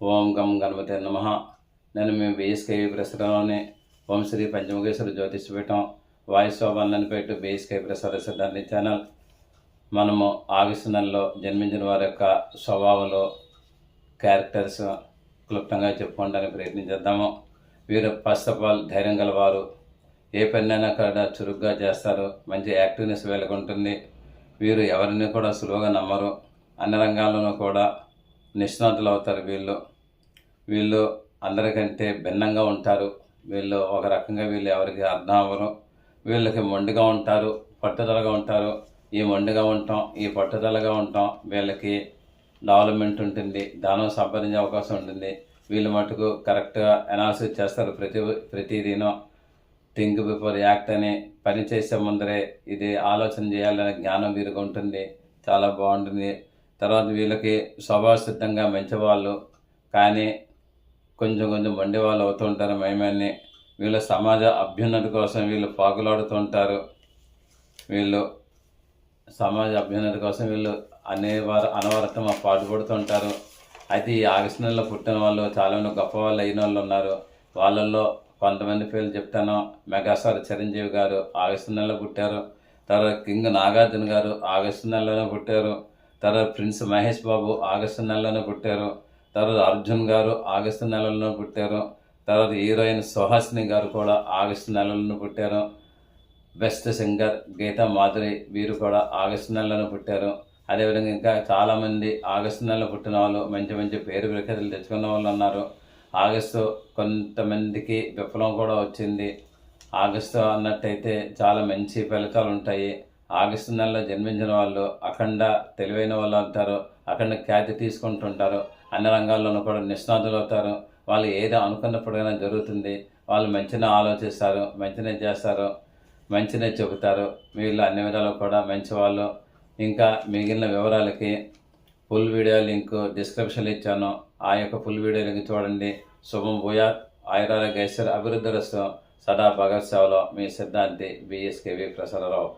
ఓం గం గణపతే నమః. నేను మీ బీఎస్కేవి ప్రసారంలోని ఓం శ్రీ పంచముఖేశ్వర జ్యోతిష్పీఠం వాయిస్ ఓవర్ అన్నపేట బీఎస్కేవి ప్రసాద సిద్ధాంతి ఛానల్. మనము ఆగస్టు నెలలో జన్మించిన వారి యొక్క స్వభావాలు, క్యారెక్టర్స్ క్లుప్తంగా చెప్పుకోవడానికి ప్రయత్నించేద్దాము. వీరు ఫస్ట్ ఆఫ్ ఆల్ ధైర్యం గలవారు, ఏ పనినైనా కూడా చురుగ్గా చేస్తారు, మంచి యాక్టివ్నెస్ వీళ్ళకి ఉంటుంది. వీరు ఎవరిని కూడా సులువుగా నమ్మరు, అన్ని రంగాల్లోనూ కూడా నిష్ణాతులు అవుతారు. వీళ్ళు అందరికంటే భిన్నంగా ఉంటారు. వీళ్ళు ఒక రకంగా వీళ్ళు ఎవరికి అర్థం అవ్వరు. వీళ్ళకి మొండిగా ఉంటారు, పట్టుదలగా ఉంటారు. ఈ మొండిగా ఉంటాం, ఈ పట్టుదలగా ఉంటాం వీళ్ళకి డెవలప్మెంట్ ఉంటుంది, దానం సంపాదించే అవకాశం ఉంటుంది. వీళ్ళు మటుకు కరెక్ట్గా అనాలిసిస్ చేస్తారు. ప్రతిదీనో థింక్ బిఫోర్ యాక్ట్ అని, పని చేసే ముందరే ఇది ఆలోచన చేయాలనే జ్ఞానం వీరికి ఉంటుంది, చాలా బాగుంటుంది. తర్వాత వీళ్ళకి స్వభావ సిద్ధంగా మంచివాళ్ళు, కానీ కొంచెం మొండి వాళ్ళు అవుతూ ఉంటారు. మేమన్నీ వీళ్ళ సమాజ అభ్యున్నతి కోసం వీళ్ళు పాకులాడుతూ ఉంటారు. వీళ్ళు సమాజ అభ్యున్నతి కోసం వీళ్ళు అనవరతం పాటుపడుతూ ఉంటారు. అయితే ఈ ఆగస్టు నెలలో పుట్టిన వాళ్ళు చాలామంది గొప్ప వాళ్ళు అయిన వాళ్ళు ఉన్నారు. వాళ్ళల్లో కొంతమంది పేర్లు చెప్తాను. మెగాస్టార్ చిరంజీవి గారు ఆగస్టు నెలలో పుట్టారు. తర్వాత కింగ్ నాగార్జున గారు ఆగస్టు నెలలోనే పుట్టారు. తర్వాత ప్రిన్స్ మహేష్ బాబు ఆగస్టు నెలలోనే పుట్టారు. తర్వాత అర్జున్ గారు ఆగస్టు నెలలోనే పుట్టారు. తర్వాత హీరోయిన్ సుహాసిని గారు కూడా ఆగస్టు నెలలోనే పుట్టారు. బెస్ట్ సింగర్ గీతా మాధురి వీరు కూడా ఆగస్టు నెలలోనే పుట్టారు. అదేవిధంగా ఇంకా చాలామంది ఆగస్టు నెలలో పుట్టిన వాళ్ళు మంచి పేరు ప్రఖ్యాతులు తెచ్చుకున్న వాళ్ళు ఉన్నారు. ఆగస్టు కొంతమందికి విప్లవం కూడా వచ్చింది. ఆగస్టు అన్నట్టయితే చాలా మంచి ఫలితాలు ఉంటాయి. ఆగస్టు నెలలో జన్మించిన వాళ్ళు అఖండ తెలివైన వాళ్ళు అవుతారు, అఖండ ఖ్యాతి తీసుకుంటుంటారు, అన్ని రంగాల్లోనూ కూడా నిష్ణాతులు అవుతారు. వాళ్ళు ఏదో అనుకున్నప్పుడైనా జరుగుతుంది. వాళ్ళు మంచిగా ఆలోచిస్తారు, మంచిగా చేస్తారు, మంచిగా చెబుతారు. వీళ్ళు అన్ని విధాలు కూడా మంచి వాళ్ళు. ఇంకా మిగిలిన వివరాలకి ఫుల్ వీడియో లింక్ డిస్క్రిప్షన్లో ఇచ్చాను. ఆ యొక్క ఫుల్ వీడియో లింక్ చూడండి. శుభం భూయాత్, ఆయురారోగ్య ఐశ్వర్య అభివృద్ధి రస్తు. సదా భగత్ సేవలో మీ సిద్ధాంతి బీఎస్కేవి ప్రసాదరావు.